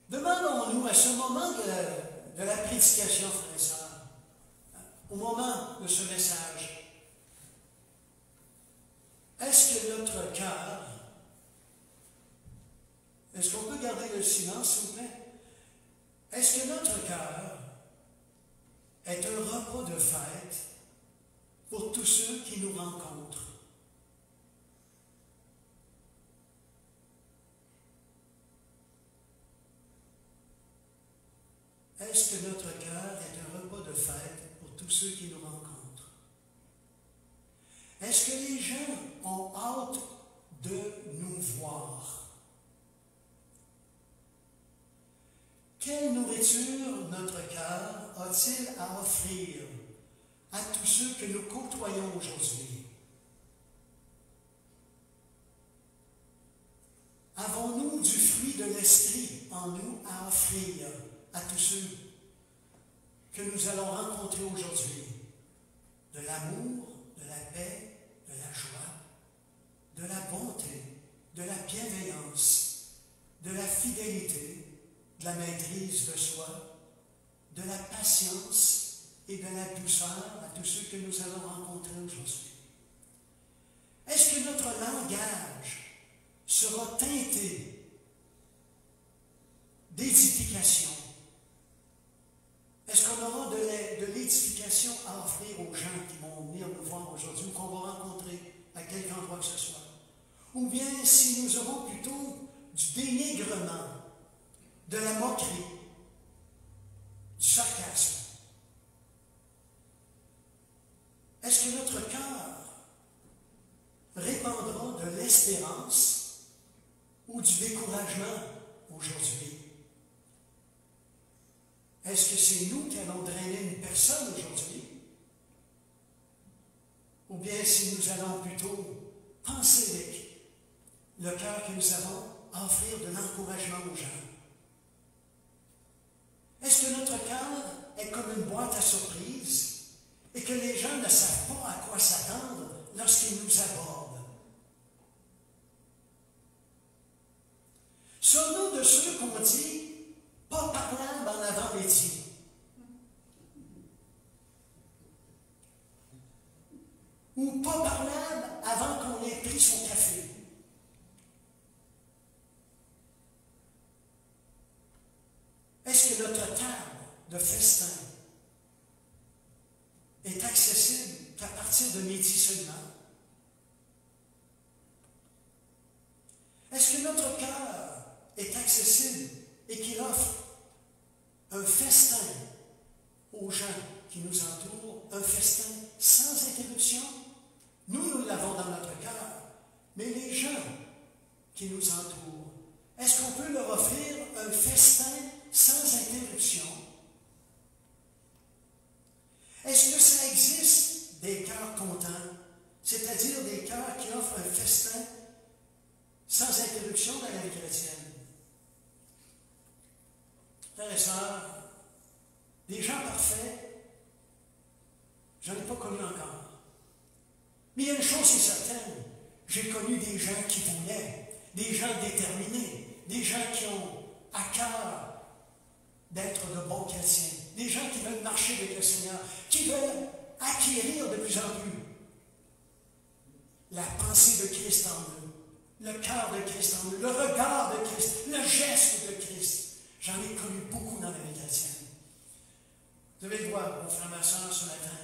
Demandons-nous à ce moment de la prédication, frères et sœurs, au moment de ce message, est-ce que notre cœur, est-ce qu'on peut garder le silence, s'il vous plaît? Est-ce que notre cœur est un repas de fête pour tous ceux qui nous rencontrent? Est-ce que notre cœur est un repas de fête pour tous ceux qui nous rencontrent? Est-ce que les gens ont hâte de nous voir? Quelle nourriture notre cœur a-t-il à offrir à tous ceux que nous côtoyons aujourd'hui? Avons-nous du fruit de l'Esprit en nous à offrir à tous ceux que nous allons rencontrer aujourd'hui? De l'amour, de la paix, de la joie, de la bonté, de la bienveillance, de la fidélité, de la maîtrise de soi, de la patience et de la douceur à tous ceux que nous allons rencontrer aujourd'hui. Est-ce que notre langage sera teinté d'édification? Est-ce qu'on aura de l'édification à offrir aux gens qui vont venir nous voir aujourd'hui ou qu'on va rencontrer à quelque endroit que ce soit? Ou bien si nous aurons plutôt du dénigrement, de la moquerie, du sarcasme? Est-ce que notre cœur répandra de l'espérance ou du découragement aujourd'hui? Est-ce que c'est nous qui allons drainer une personne aujourd'hui? Ou bien si nous allons plutôt penser avec le cœur que nous avons à offrir de l'encouragement aux gens? Est-ce que notre cœur est comme une boîte à surprise et que les gens ne savent pas à quoi s'attendre lorsqu'ils nous abordent? Sommes-nous de ceux qu'on dit « pas parlable en avant-métier » ou « pas parlable avant qu'on ait pris son café » ? Est-ce que notre table de festin est accessible qu'à partir de midi seulement? Est-ce que notre cœur est accessible et qu'il offre un festin aux gens qui nous entourent, un festin sans interruption? Nous l'avons dans notre cœur, mais les gens qui nous entourent, Est-ce qu'on peut leur offrir un festin sans interruption? Est-ce que ça existe des cœurs contents, c'est-à-dire des cœurs qui offrent un festin sans interruption dans la vie chrétienne? Frères et sœurs, des gens parfaits, je n'en ai pas connu encore. Mais il y a une chose qui est certaine, j'ai connu des gens qui voulaient, des gens déterminés, des gens qui ont à cœur d'être de bons chrétiens, des gens qui veulent marcher avec le Seigneur, qui veulent acquérir de plus en plus la pensée de Christ en eux, le cœur de Christ en eux, le regard de Christ, le geste de Christ. J'en ai connu beaucoup dans la vie chrétienne. Vous avez le droit, mon frère, ma soeur, ce matin,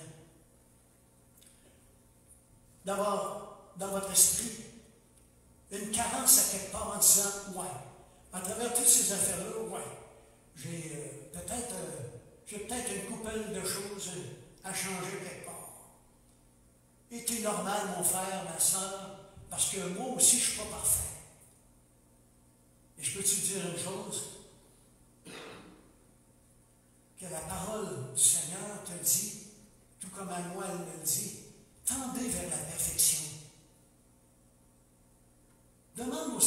d'avoir dans votre esprit une carence à quelque part en disant, ouais, à travers toutes ces affaires-là, ouais, j'ai peut-être une couple de choses à changer quelque part. Et tu es normal, mon frère, ma soeur, parce que moi aussi, je ne suis pas parfait. Et je peux te dire une chose? Que la parole du Seigneur te dit, tout comme à moi elle me dit, tendez vers la perfection. Demande au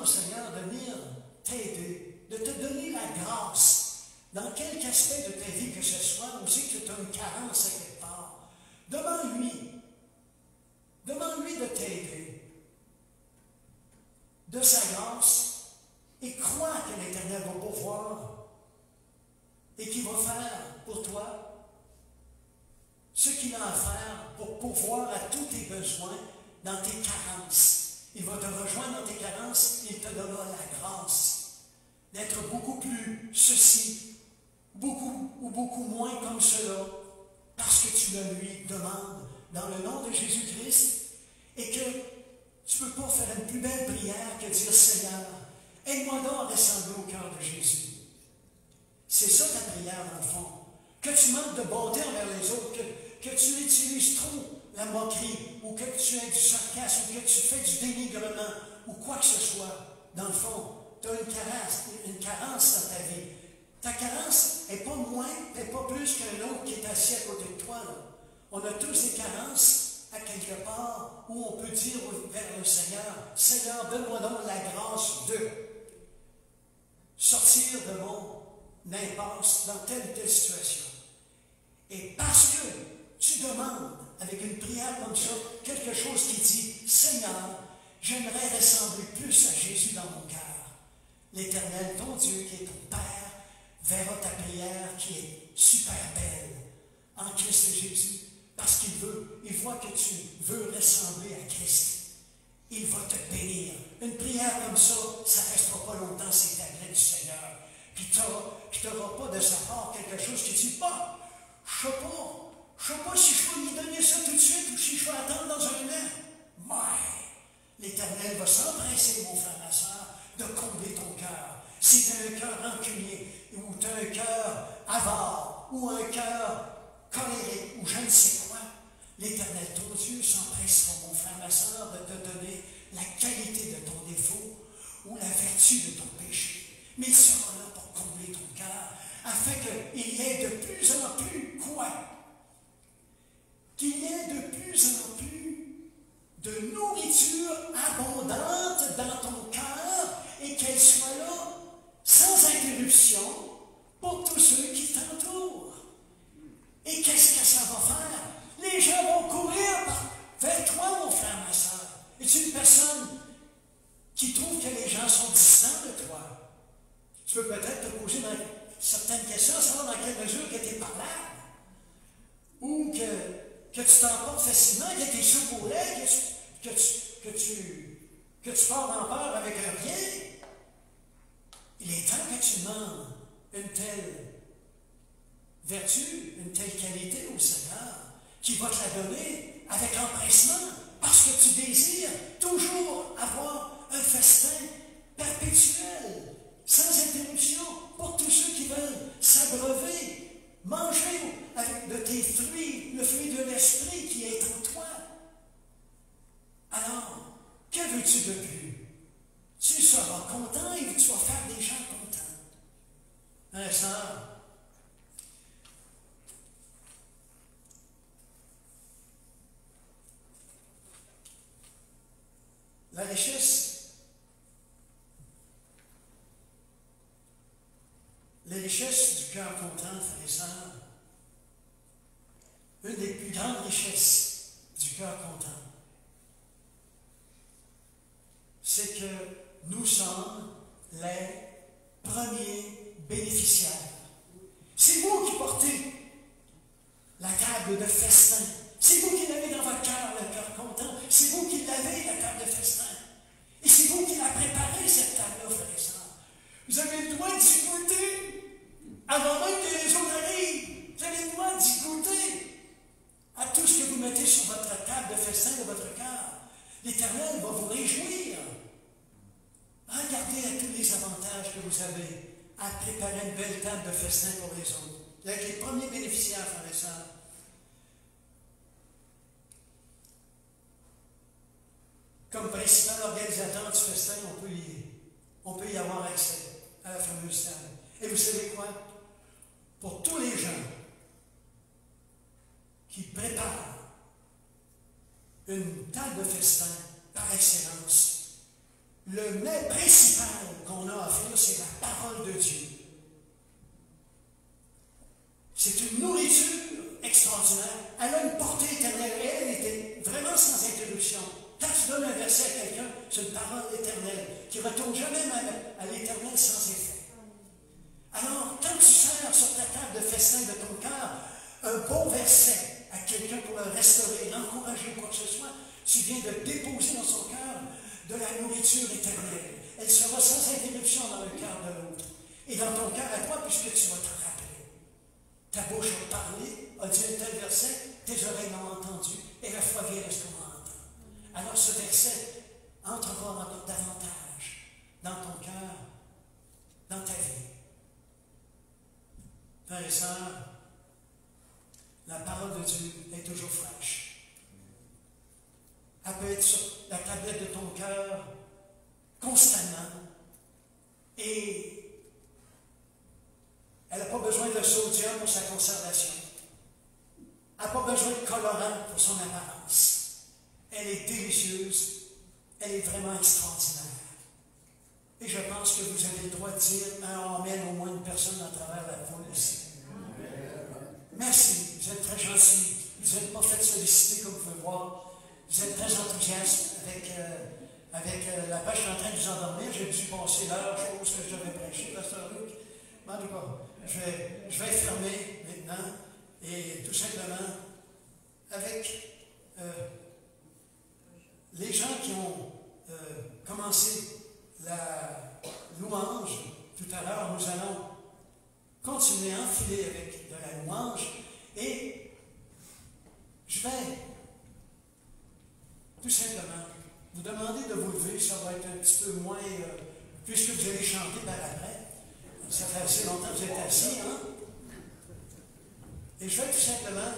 Seigneur de venir t'aider, de te donner la grâce, dans quelque aspect de ta vie que ce soit, aussi que tu as une carence à quelque part. Demande-lui de t'aider, de sa grâce, et crois que l'Éternel va pouvoir et qu'il va faire pour toi ce qu'il a à faire pour pourvoir à tous tes besoins dans tes carences. Il va te rejoindre dans tes carences et il te donnera la grâce d'être beaucoup plus ceci, beaucoup moins comme cela, parce que tu le lui demandes dans le nom de Jésus-Christ et que tu ne peux pas faire une plus belle prière que dire Seigneur, aide-moi donc à ressembler au cœur de Jésus. C'est ça ta prière, dans le fond. Que tu manques de bonté envers les autres, que tu utilises trop la moquerie, ou que tu aies du sarcasme, ou que tu fais du dénigrement, ou quoi que ce soit. Dans le fond, tu as une carence dans ta vie. Ta carence n'est pas moins, n'est pas plus qu'un autre qui est assis à côté de toi. Là. On a tous des carences à quelque part où on peut dire vers le Seigneur, Seigneur, donne-moi donc la grâce de sortir de mon impasse dans telle ou telle situation. Et parce que tu demandes, avec une prière comme ça, quelque chose qui dit, Seigneur, j'aimerais ressembler plus à Jésus dans mon cœur. L'Éternel, ton Dieu, qui est ton Père, verra ta prière qui est super belle en Christ Jésus, parce qu'il voit que tu veux ressembler à Christ. Il va te bénir. Une prière comme ça, ça ne restera pas longtemps, c'est la grâce du Seigneur. Puis tu n'auras pas de sa part quelque chose qui dit, bah, je ne sais pas si je peux lui donner ça tout de suite ou si je vais attendre dans un an. Mais l'Éternel va s'empresser, mon frère, ma soeur, de combler ton cœur. Si tu as un cœur rancunier, ou tu as un cœur avare, ou un cœur colérique, ou je ne sais quoi, l'Éternel, ton Dieu, s'empressera, mon frère, ma soeur, de te donner la qualité de ton défaut ou la vertu de ton péché. Mais il sera là pour combler ton cœur, afin qu'il y ait de plus en plus quoi? Qu'il y ait de plus en plus de nourriture abondante dans ton cœur et qu'elle soit là sans interruption pour tous ceux qui t'entourent. Et qu'est-ce que ça va faire? Les gens vont courir vers toi, mon frère, ma soeur. Es-tu une personne qui trouve que les gens sont distants de toi? Tu peux peut-être te poser certaines questions, savoir dans quelle mesure que tu es parlable. Ou que tu t'emportes facilement, que tu es secouré, que tu pars en peur avec un rien. Il est temps que tu demandes une telle vertu, une telle qualité au Seigneur, qui va te la donner avec empressement, parce que tu désires toujours avoir un festin perpétuel, sans interruption, pour tous ceux qui veulent s'abreuver, manger avec de tes fruits, le fruit de l'esprit qui est en toi. Alors, que veux-tu de plus? les richesses du cœur content, frères et sœurs, une des plus grandes richesses du cœur content, c'est que nous sommes les premiers bénéficiaires. C'est vous qui portez la table de festin. C'est vous qui l'avez dans votre cœur, le cœur content. C'est vous qui l'avez, la table de festin. Et c'est vous qui la préparez, cette table-là, frères et sœurs. Vous avez le droit d'y goûter avant même que les autres arrivent. Vous avez le droit d'y goûter à tout ce que vous mettez sur votre table de festin de votre cœur. L'Éternel va vous réjouir. Regardez à tous les avantages que vous avez à préparer une belle table de festin pour les autres. Avec les premiers bénéficiaires, frères et sœurs. Comme principal organisateur du festin, on peut y avoir accès à la fameuse table. Et vous savez quoi? Pour tous les gens qui préparent une table de festin par excellence, le mets principal qu'on a à faire, c'est la parole de Dieu. C'est une nourriture extraordinaire. Elle a une portée éternelle. Et elle était vraiment sans interruption. Quand tu donnes un verset à quelqu'un, c'est une parole éternelle qui ne retourne jamais à l'éternel sans effet. Alors, quand tu sers sur ta table de festin de ton cœur un bon verset à quelqu'un pour le restaurer, l'encourager ou quoi que ce soit, tu viens de déposer dans son cœur de la nourriture éternelle. Elle sera sans interruption dans le cœur de l'autre. Et dans ton cœur à toi, puisque tu vas te rappeler. Ta bouche a parlé, a dit un tel verset, tes oreilles l'ont entendu, et la foi vient de ce qu'on entend. Alors ce verset entrera encore davantage dans ton cœur, dans ta vie. Frères et sœurs, la parole de Dieu est toujours fraîche. Elle peut être sur la tablette de ton cœur constamment. Et elle n'a pas besoin de sodium pour sa conservation. Elle n'a pas besoin de colorant pour son apparence. Elle est délicieuse. Elle est vraiment extraordinaire. Et je pense que vous avez le droit de dire un amen au moins une personne à travers la foule ici. Merci, vous êtes très gentils. Vous n'êtes pas fait solliciter comme vous pouvez voir. Vous êtes très enthousiaste avec la pêche en train de vous endormir. J'ai dû passer l'heure, chose que je devais prêcher, Pasteur Luc. Mais en tout cas, je vais fermer maintenant et tout simplement avec les gens qui ont commencé la louange tout à l'heure, nous allons continuer à enfiler avec de la louange et je vais tout simplement vous demander de vous lever. Ça va être un petit peu moins, puisque vous allez chanter par après. Ça fait assez longtemps que vous êtes assis, hein? Et je vais tout simplement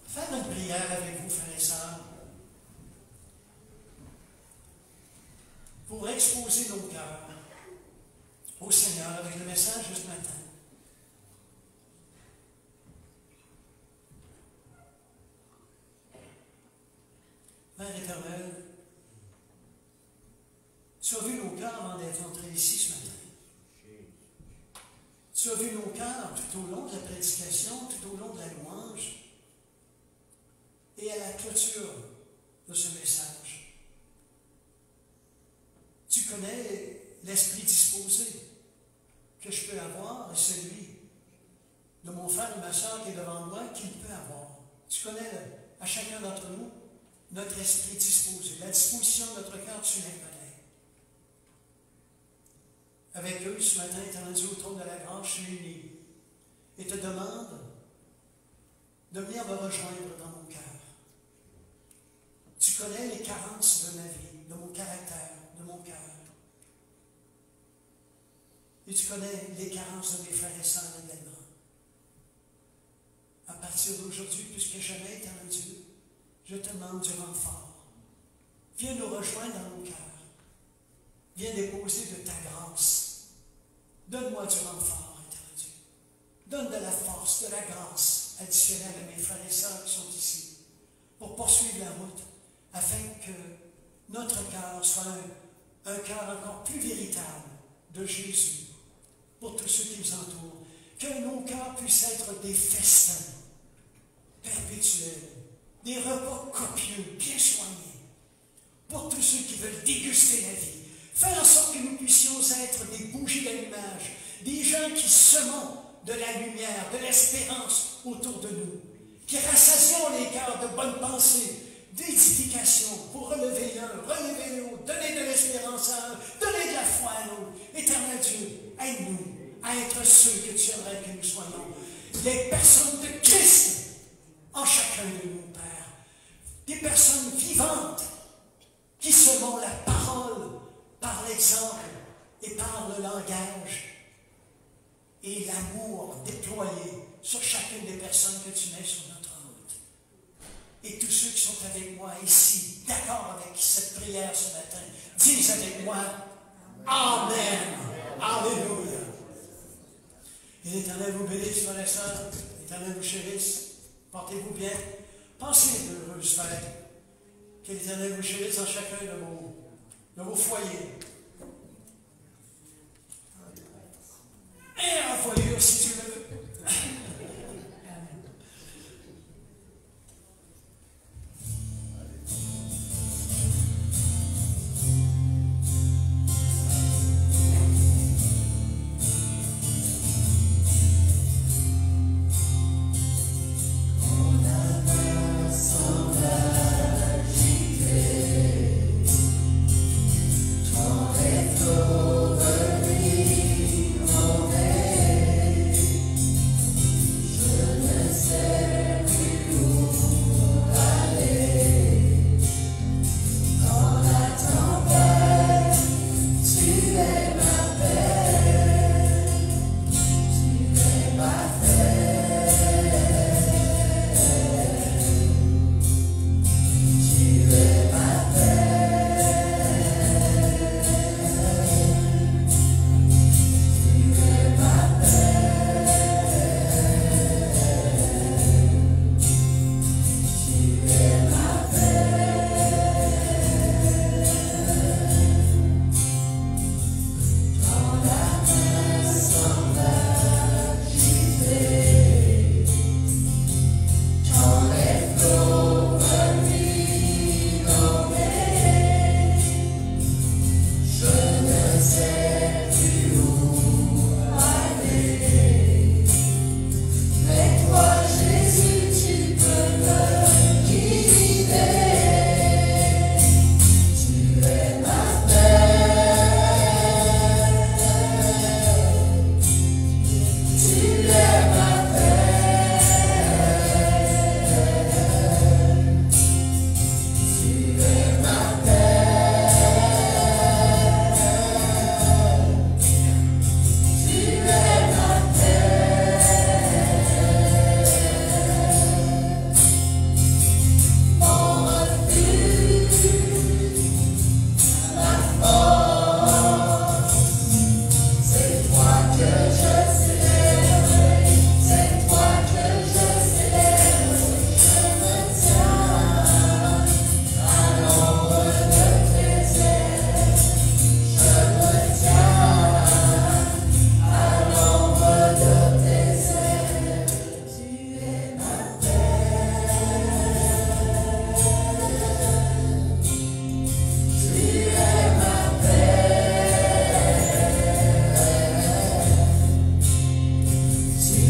faire une prière avec vous, frères et sœurs, pour exposer nos cœurs au Seigneur avec le message de ce matin. Père éternel, tu as vu nos cœurs avant d'être entrés ici ce matin. Tu as vu nos cœurs tout au long de la prédication, tout au long de la louange et à la clôture de ce message. Tu connais l'esprit disposé que je peux avoir et celui de mon frère et ma soeur qui est devant moi qu'il peut avoir. Tu connais à chacun d'entre nous notre esprit disposé, la disposition de notre cœur, tu la connais. Avec eux, ce matin, éternel Dieu, autour de la grâce, je suis unis et te demande de venir me rejoindre dans mon cœur. Tu connais les carences de ma vie, de mon caractère, de mon cœur. Et tu connais les carences de mes frères et sœurs également. À partir d'aujourd'hui, plus que jamais, éternel Dieu, je te demande du renfort. Viens nous rejoindre dans nos cœurs. Viens déposer de ta grâce. Donne-moi du renfort, éternel Dieu. Donne de la force, de la grâce additionnelle à mes frères et sœurs qui sont ici pour poursuivre la route afin que notre cœur soit un cœur encore plus véritable de Jésus pour tous ceux qui nous entourent puisse être des festins perpétuels, des repas copieux, bien soignés, pour tous ceux qui veulent déguster la vie. Faire en sorte que nous puissions être des bougies d'allumage, des gens qui semons de la lumière, de l'espérance autour de nous, qui rassasions les cœurs de bonnes pensées, d'édification pour relever l'un, relever l'autre, donner de l'espérance à un, donner de la foi à l'autre. Éternel Dieu, aide-nous à être ceux que tu aimerais que nous soyons. Les personnes de Christ en chacun de nous, Père. Des personnes vivantes qui semont la parole par l'exemple et par le langage et l'amour déployé sur chacune des personnes que tu mets sur notre route. Et tous ceux qui sont avec moi ici, d'accord avec cette prière ce matin, disent avec moi, Amen. Alléluia. Et l'Éternel vous bénisse, frères et sœurs. L'Éternel vous chérisse. Portez-vous bien. Pensez d'heureuses fêtes. Que l'Éternel vous chérisse dans chacun de vos foyers. Et un foyer si tu le veux.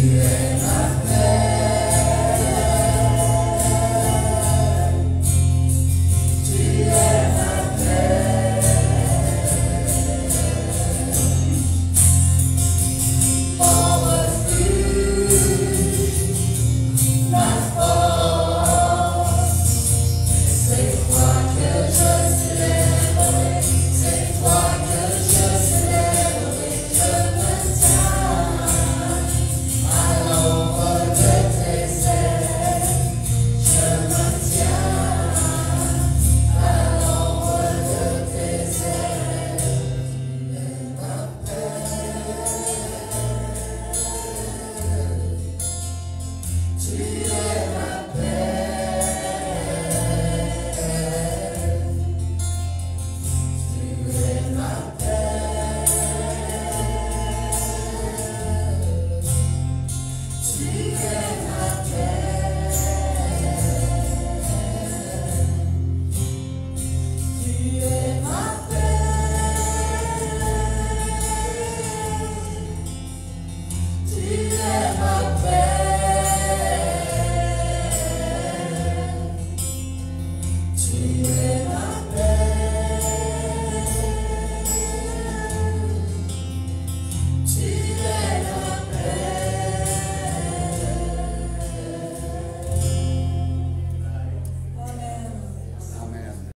Yeah.